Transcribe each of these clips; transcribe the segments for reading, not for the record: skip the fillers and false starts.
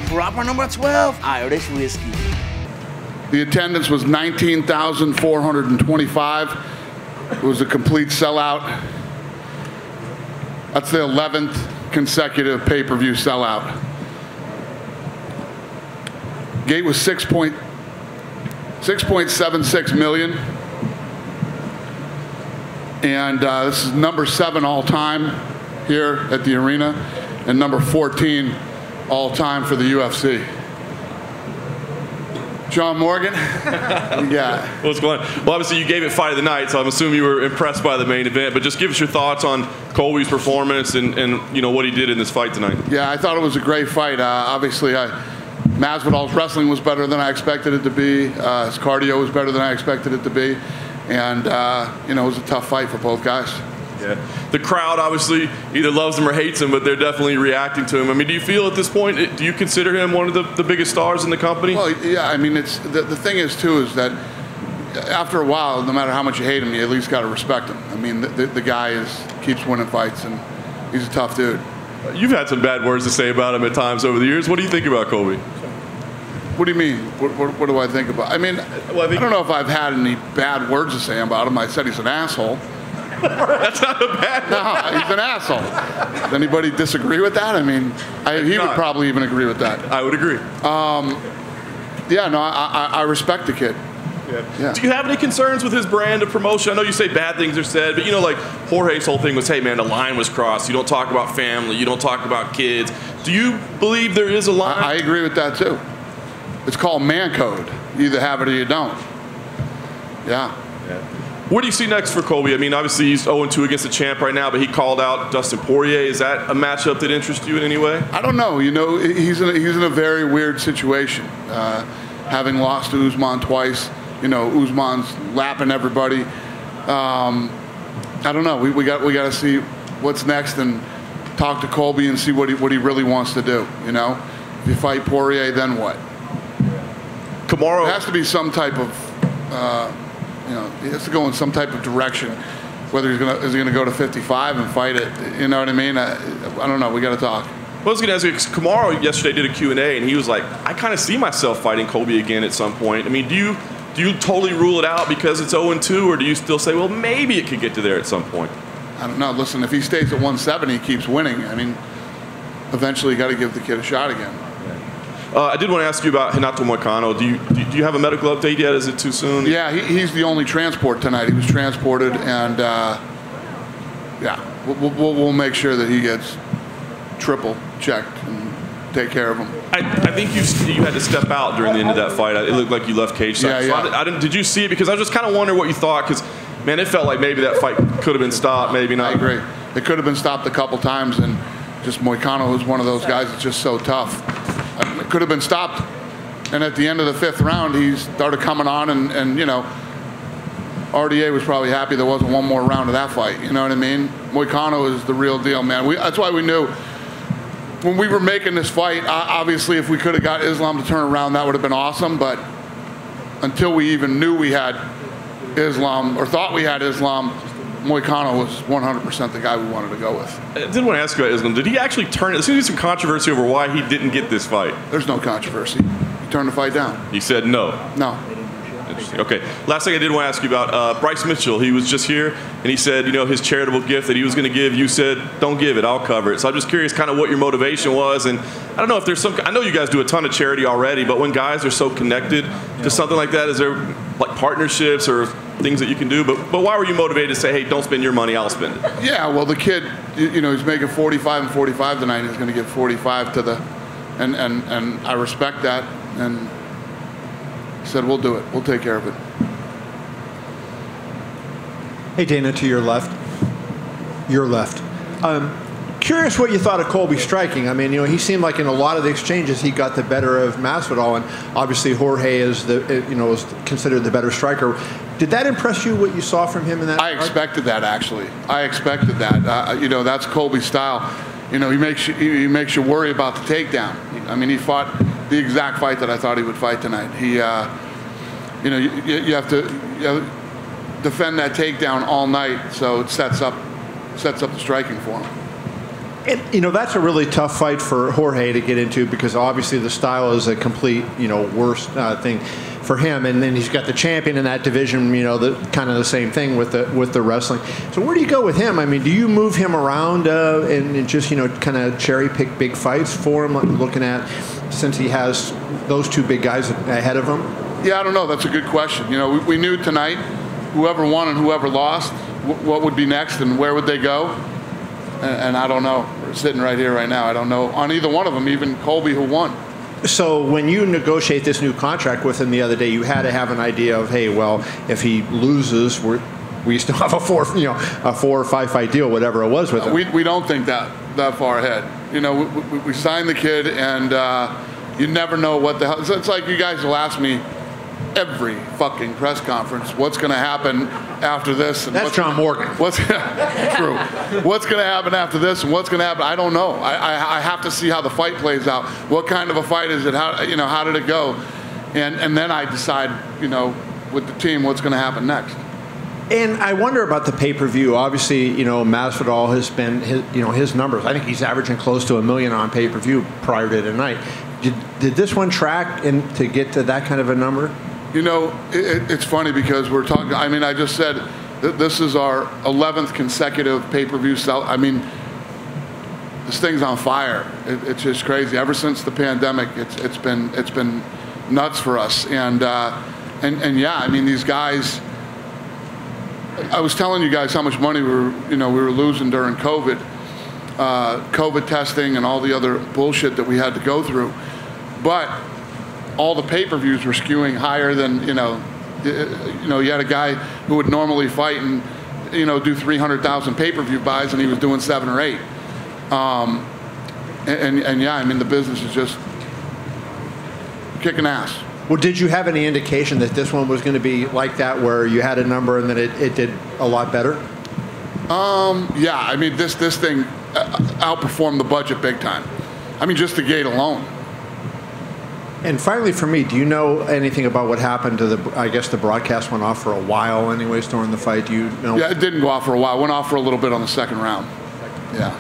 proper number 12, Irish whiskey. The attendance was 19,425. It was a complete sellout. That's the 11th consecutive pay-per-view sellout. Gate was 6.76 million. And this is number 7 all-time here at the arena, and number 14 all-time for the UFC. John Morgan, yeah. What's going on? Well, obviously you gave it fight of the night, so I'm assuming you were impressed by the main event. But just give us your thoughts on Colby's performance and you know what he did in this fight tonight. Yeah, I thought it was a great fight. Obviously, Masvidal's wrestling was better than I expected it to be. His cardio was better than I expected it to be, and you know, it was a tough fight for both guys. Yeah, the crowd obviously either loves him or hates him, but they're definitely reacting to him. I mean, do you feel at this point, do you consider him one of the biggest stars in the company? Well, yeah, I mean, it's the thing is too is that after a while, no matter how much you hate him, you at least got to respect him. I mean, the guy keeps winning fights, and he's a tough dude. You've had some bad words to say about him at times over the years. What do you think about Colby? What do you mean? What do I think about? I mean, well, I don't know if I've had any bad words to say about him. I said he's an asshole. That's not a bad word. No, he's an asshole. Does anybody disagree with that? I mean, he would probably even agree with that. I would agree. Yeah, no, I respect the kid. Yeah. Do you have any concerns with his brand of promotion? I know you say bad things are said, but you know, like Jorge's whole thing was, hey man, the line was crossed. You don't talk about family. You don't talk about kids. Do you believe there is a line? I agree with that too. It's called man code. You either have it or you don't. Yeah. What do you see next for Colby? I mean, obviously he's 0-2 against the champ right now, but he called out Dustin Poirier. Is that a matchup that interests you in any way? I don't know. You know, he's in a very weird situation. Having lost to Usman twice, you know, Usman's lapping everybody. I don't know. We got to see what's next and talk to Colby and see what he really wants to do. You know, if you fight Poirier, then what? Kamaru has to be some type of. You know, he has to go in some type of direction. Whether is he gonna go to 55 and fight it? You know what I mean? I don't know. We got to talk. Well, I was going to ask you, Kamaru yesterday did a Q&A, and he was like, I kind of see myself fighting Colby again at some point. I mean, do you totally rule it out because it's 0-2, or do you still say, well, maybe it could get to there at some point? I don't know. Listen, if he stays at 170, he keeps winning. I mean, eventually you got to give the kid a shot again. I did want to ask you about Renato Moicano. Do you have a medical update yet? Is it too soon? Yeah, he's the only transport tonight. He was transported, and yeah, we'll make sure that he gets triple checked and take care of him. I think you had to step out during the end of that fight. It looked like you left cage side. Yeah, so did you see it? Because I was just kind of wondering what you thought. Because man, it felt like maybe that fight could have been stopped, maybe not. I agree. It could have been stopped a couple times, and just Moicano was one of those guys that's just so tough. It could have been stopped, and at the end of the 5th round, he started coming on, and you know, RDA was probably happy there wasn't one more round of that fight. You know what I mean? Moicano is the real deal, man. That's why we knew when we were making this fight. Obviously, if we could have got Islam to turn around, that would have been awesome. But until we even knew we had Islam or thought we had Islam, Moicano was 100% the guy we wanted to go with. I did want to ask you about Islam. Did he actually turn it? There seems to be some controversy over why he didn't get this fight. There's no controversy. He turned the fight down. He said no. No. Interesting. Okay. Last thing I did want to ask you about Bryce Mitchell. He was just here, and he said, you know, his charitable gift that he was going to give, you said, don't give it, I'll cover it. So I'm just curious kind of what your motivation was. And I don't know if there's I know you guys do a ton of charity already, but when guys are so connected to something like that, is there like partnerships or things that you can do? But why were you motivated to say, hey, don't spend your money, I'll spend it? Yeah, well, the kid, you know, he's making 45 and 45 tonight. He's going to give 45 to the, and I respect that. And he said, we'll do it. We'll take care of it. Hey, Dana, to your left. Your left. Curious what you thought of Colby striking. I mean, you know, he seemed like in a lot of the exchanges he got the better of Masvidal, and obviously Jorge is is considered the better striker. Did that impress you, what you saw from him in that? I expected that, actually. I expected that. You know, that's Colby's style. You know, he makes you worry about the takedown. I mean, he fought the exact fight that I thought he would fight tonight. He, you know, you have to defend that takedown all night, so it sets up the striking for him. And, that's a really tough fight for Jorge to get into because obviously the style is a complete, worst thing for him. And then he's got the champion in that division, kind of the same thing with the wrestling. So where do you go with him? I mean, do you move him around and just, kind of cherry pick big fights for him, looking at since he has those two big guys ahead of him? Yeah, I don't know. That's a good question. We knew tonight whoever won and whoever lost, what would be next and where would they go. And I don't know. We're sitting right here right now. I don't know on either one of them, even Colby who won. So when you negotiate this new contract with him the other day, you had to have an idea of, hey, well, if he loses, we still have a 4 or 5 fight deal, whatever it was with him. We don't think that far ahead. We signed the kid, and you never know what the hell. It's like you guys will ask me every fucking press conference, what's going to happen after this? And that's John Morgan. True. What's going to happen after this, and what's going to happen? I don't know. I have to see how the fight plays out. What kind of a fight is it? How did it go? And then I decide, with the team, what's going to happen next. And I wonder about the pay-per-view. Obviously, Masvidal has been his numbers. I think he's averaging close to $1 million on pay-per-view prior to tonight. Did this one track to get to that kind of a number? It's funny because we're talking. I mean, I just said that this is our 11th consecutive pay-per-view sell. I mean, this thing's on fire. It's just crazy. Ever since the pandemic, it's been nuts for us. And yeah, I mean, these guys. I was telling you guys how much money we were losing during COVID, COVID testing, and all the other bullshit that we had to go through, but all the pay-per-views were skewing higher than you had a guy who would normally fight and do 300,000 pay-per-view buys, and he was doing 7 or 8. And yeah, I mean the business is just kicking ass. Well, did you have any indication that this one was going to be like that, where you had a number and then it did a lot better? Yeah, I mean this thing outperformed the budget big time. I mean just the gate alone. And finally, for me, do you know anything about what happened to I guess the broadcast went off for a while anyways during the fight. Do you know? Yeah, it didn't go off for a while. It went off for a little bit on the second round. Yeah.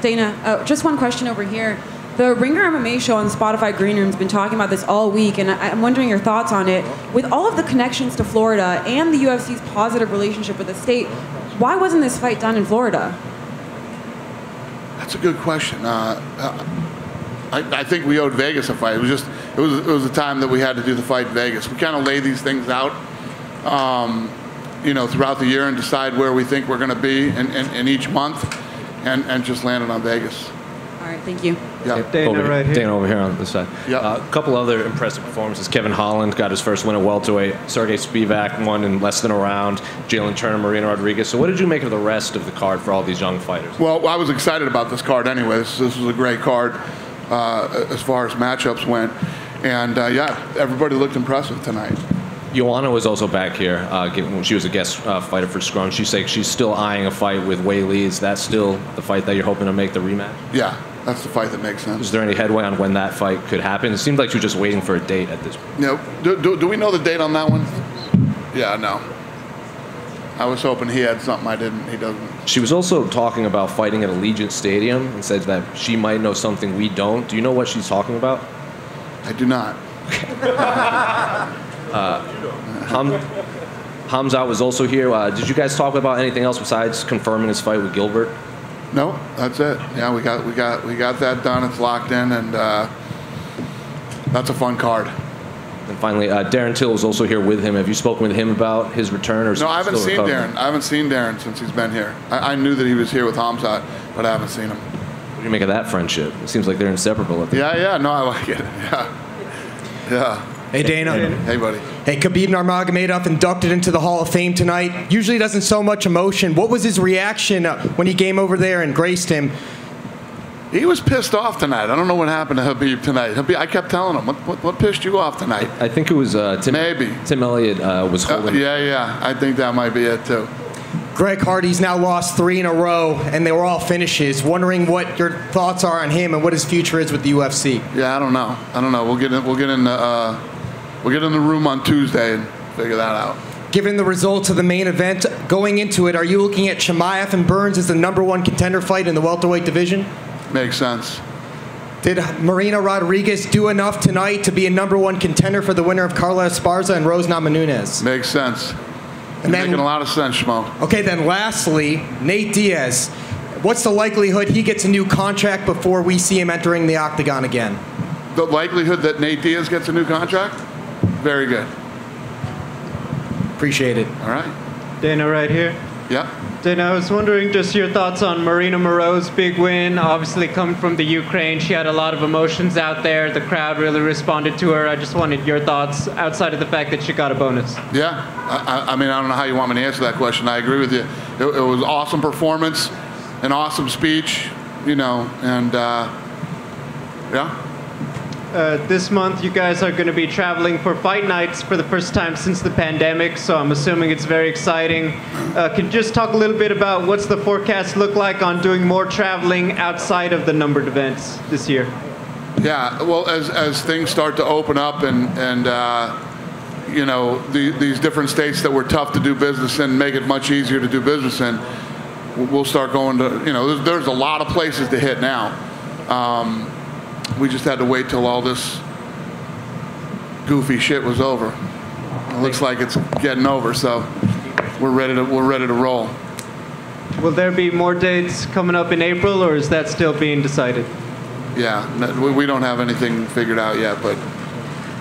Dana, just one question over here. The Ringer MMA show on Spotify Green Room's been talking about this all week, and I'm wondering your thoughts on it. With all of the connections to Florida and the UFC's positive relationship with the state, why wasn't this fight done in Florida? That's a good question. I think we owed Vegas a fight. It was the time that we had to do the fight in Vegas. We kind of lay these things out, throughout the year and decide where we think we're going to be in each month, and just landed on Vegas. All right, thank you. Yeah. Dana right here. Dana over here on this side. Yep. A couple other impressive performances. Kevin Holland got his first win at welterweight. Sergey Spivak won in less than a round. Jalen Turner, Marina Rodriguez. So what did you make of the rest of the card for all these young fighters? Well, I was excited about this card anyway. This was a great card as far as matchups went. And, yeah, everybody looked impressive tonight. Joanna was also back here. She was a guest fighter for Scrum. She said she's still eyeing a fight with Wei Lee. Is that still the fight that you're hoping to make the rematch? Yeah, that's the fight that makes sense. Is there any headway on when that fight could happen? It seemed like she was just waiting for a date at this point. Do we know the date on that one? Yeah, no. I was hoping he had something I didn't. He doesn't. She was also talking about fighting at Allegiant Stadium and said that she might know something we don't. Do you know what she's talking about? I do not. Hamzat was also here. Did you guys talk about anything else besides confirming his fight with Gilbert? No, that's it. Yeah, we got that done. It's locked in, and that's a fun card. And finally, Darren Till was also here with him. Have you spoken with him about his return? Or no, I haven't seen Darren. I haven't seen Darren since he's been here. I knew that he was here with Hamzat, but I haven't seen him. What do you make of that friendship? It seems like they're inseparable. Yeah. No, I like it. Yeah. Hey, Dana. Hey, buddy. Hey, Khabib Nurmagomedov inducted into the Hall of Fame tonight. Usually doesn't show much emotion. What was his reaction when he came over there and graced him? He was pissed off tonight. I don't know what happened to Khabib tonight. I kept telling him, what pissed you off tonight? I think it was Tim. Maybe. Tim Elliott was holding. Yeah. I think that might be it, too. Greg Hardy's now lost 3 in a row, and they were all finishes. Wondering what your thoughts are on him and what his future is with the UFC. Yeah, I don't know. We'll get in the room on Tuesday and figure that out. given the results of the main event, going into it, are you looking at Chimaev and Burns as the #1 contender fight in the welterweight division? Makes sense. Did Marina Rodriguez do enough tonight to be a #1 contender for the winner of Carla Esparza and Rose Namajunas? Makes sense. And You're making a lot of sense, Schmo. Okay, then lastly, Nate Diaz. What's the likelihood he gets a new contract before we see him entering the octagon again? The likelihood that Nate Diaz gets a new contract? Very good. Appreciate it. All right. Dana right here. Yeah. Dana, I was wondering just your thoughts on Marina Moreau's big win. Obviously coming from the Ukraine, she had a lot of emotions out there. The crowd really responded to her. I just wanted your thoughts outside of the fact that she got a bonus. Yeah. I mean, I don't know how you want me to answer that question. I agree with you. It was an awesome performance, an awesome speech, you know, and yeah. This month, you guys are going to be traveling for fight nights for the first time since the pandemic, so I'm assuming it's very exciting. Can you just talk a little bit about what's the forecast look like on doing more traveling outside of the numbered events this year? Yeah, well, as things start to open up and you know, these different states that were tough to do business in make it much easier to do business in, we'll start going to, you know, there's a lot of places to hit now. We just had to wait till all this goofy shit was over. It looks like it's getting over, so we're ready to roll. Will there be more dates coming up in April, or is that still being decided? Yeah, we don't have anything figured out yet, but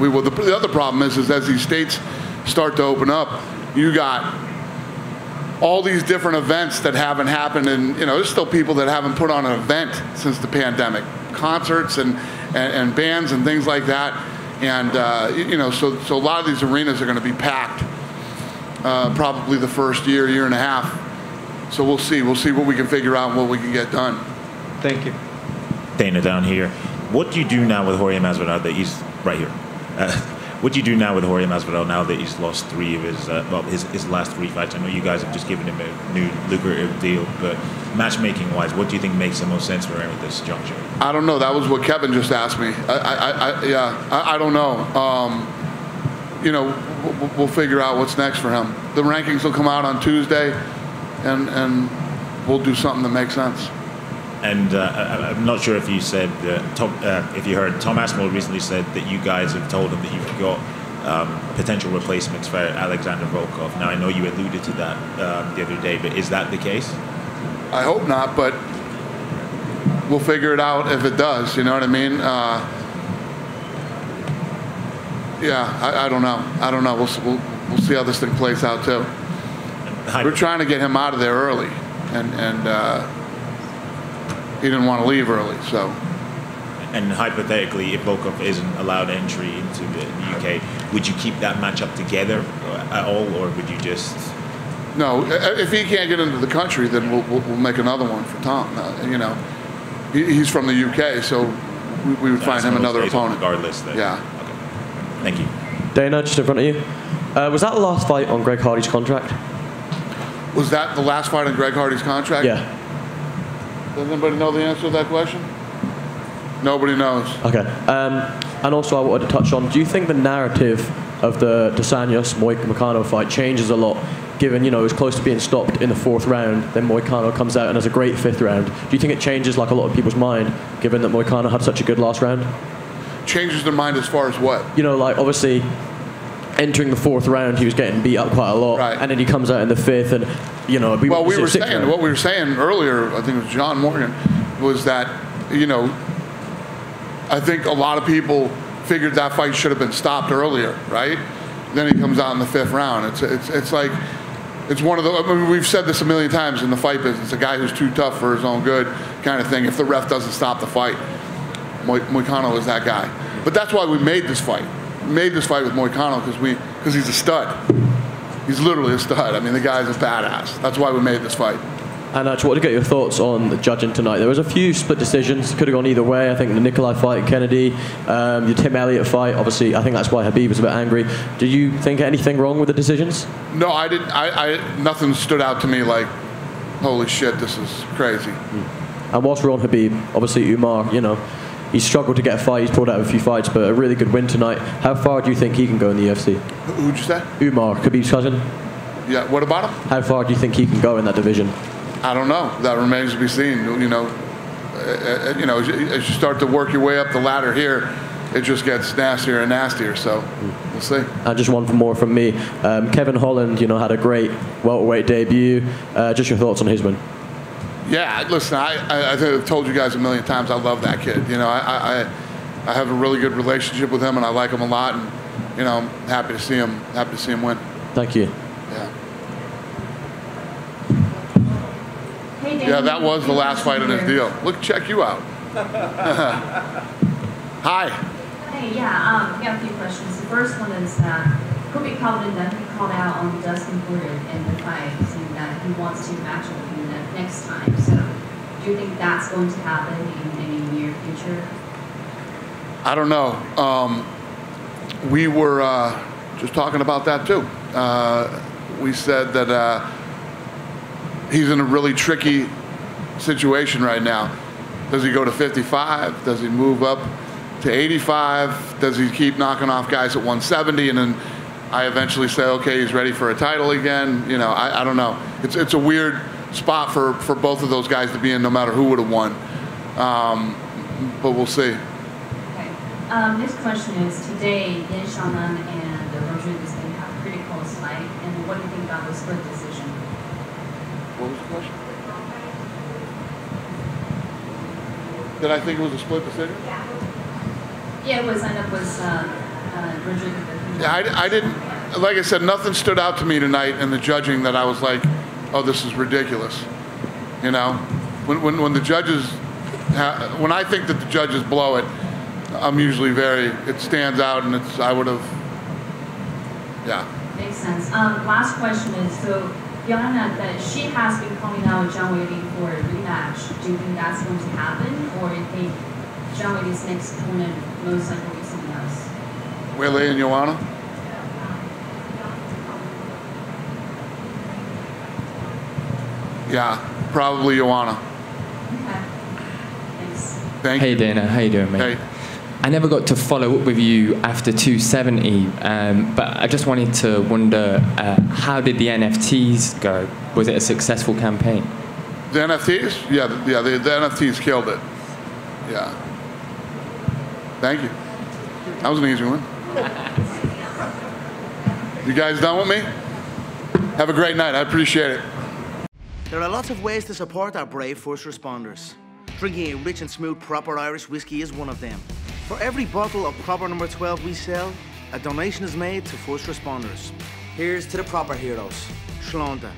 we will. The other problem is as these states start to open up, you got all these different events that haven't happened, and you know, there's still people that haven't put on an event since the pandemic. Concerts and bands and things like that, and you know, so a lot of these arenas are going to be packed probably the first year and a half. So we'll see what we can figure out and what we can get done. Thank you. Dana down here. What do you do now with Jorge Masvidal that he's right here? What do you do now with Jorge Masvidal now that he's lost 3 of his last 3 fights? I know you guys have just given him a new lucrative deal, but matchmaking-wise, what do you think makes the most sense for him at this juncture? I don't know. That was what Kevin just asked me. I don't know. You know, we'll figure out what's next for him. The rankings will come out on Tuesday, and we'll do something that makes sense. And I'm not sure if you said, if you heard, Tom Aspinall recently said that you guys have told him that you've got potential replacements for Alexander Volkov. Now, I know you alluded to that the other day, but is that the case? I hope not, but we'll figure it out if it does. You know what I mean? Yeah, I don't know. I don't know. We'll see how this thing plays out too. We're trying to get him out of there early, and he didn't want to leave early, so. And hypothetically, if Volkov isn't allowed entry into the UK, would you keep that matchup together at all, or would you just? No, if he can't get into the country, then we'll make another one for Tom. You know, he's from the UK, so we would find him another opponent. Regardless, then. Yeah. Okay. Thank you. Dana, just in front of you. Was that the last fight on Greg Hardy's contract? Was that the last fight on Greg Hardy's contract? Yeah. Does anybody know the answer to that question? Nobody knows. Okay. And also I wanted to touch on, do you think the narrative of the Dos Anjos Moicano fight changes a lot, given, you know, it was close to being stopped in the 4th round, then Moicano comes out and has a great 5th round. Do you think it changes like a lot of people's mind, given that Moicano had such a good last round? Changes their mind as far as what? You know, like obviously entering the 4th round, he was getting beat up quite a lot, right. And then he comes out in the 5th, and you know, what we were saying earlier, I think it was John Morgan, was that, you know, I think a lot of people figured that fight should have been stopped earlier, right? Then he comes out in the 5th round. It's like, it's one of the, I mean, we've said this a million times in the fight business, a guy who's too tough for his own good kind of thing. If the ref doesn't stop the fight, Moicano is that guy. But that's why we made this fight. We made this fight with Moicano because he's a stud. He's literally a stud. I mean, the guy's a badass. That's why we made this fight. And I just wanted to get your thoughts on the judging tonight. There was a few split decisions. Could have gone either way. I think the Nikolai fight, Kennedy, the Tim Elliott fight. Obviously, I think that's why Khabib was a bit angry. Did you think anything wrong with the decisions? No, I didn't. Nothing stood out to me like, holy shit, this is crazy. And whilst we're on Khabib, obviously Umar, you know, He's struggled to get a fight. He's pulled out of a few fights, but a really good win tonight. How far do you think he can go in the UFC? Who'd you say? Umar, Khabib's cousin. Yeah, what about him? How far do you think he can go in that division? I don't know. That remains to be seen. You know, as you start to work your way up the ladder here, it just gets nastier and nastier. So we'll see. And just one more from me. Kevin Holland, you know, had a great welterweight debut. Just your thoughts on his win? Yeah, listen, I think I've told you guys a million times I love that kid. You know, I have a really good relationship with him, and I like him a lot. And you know, I'm happy to see him win. Thank you. Yeah. Yeah, that was the last fight in his deal. Look, check you out. Hi. Hey, yeah, we got a few questions. The first one is Colby Covington that he called out on Dustin Poirier in the fight, saying that he wants to match up with you next time. So, do you think that's going to happen in any near future? I don't know. We were just talking about that too. We said that he's in a really tricky situation right now. Does he go to 55? Does he move up to 85? Does he keep knocking off guys at 170? And then I eventually say, okay, he's ready for a title again. You know, I don't know. It's a weird spot for both of those guys to be in, no matter who would have won. But we'll see. Okay. Next question is, today, Yan Xiaonan and Rodriguez, they have a pretty close fight. And what do you think about the split decision? What was the question? Did I think it was a split decision? Yeah, it was. And it was Rodriguez. Yeah, I didn't. Like I said, nothing stood out to me tonight in the judging that I was like, oh, this is ridiculous. You know, when the judges, when I think that the judges blow it, I'm usually it stands out, and I would have, yeah. Makes sense. Last question is, so Joanna, that she has been calling out John Whaley for a rematch. Do you think that's going to happen, or do you think John Whaley's next opponent most likely will be someone else? Whaley and Joanna? Yeah, probably Joanna. Okay. Thanks. Thank you. Hey Dana, how you doing, mate? Hey. I never got to follow up with you after 270, but I just wanted to wonder, how did the NFTs go? Was it a successful campaign? The NFTs? Yeah, the NFTs killed it. Yeah. Thank you. That was an easy one. You guys done with me? Have a great night. I appreciate it. There are lots of ways to support our brave first responders. Drinking a rich and smooth proper Irish whiskey is one of them. For every bottle of proper number 12 we sell, a donation is made to first responders. Here's to the proper heroes. Shlánta.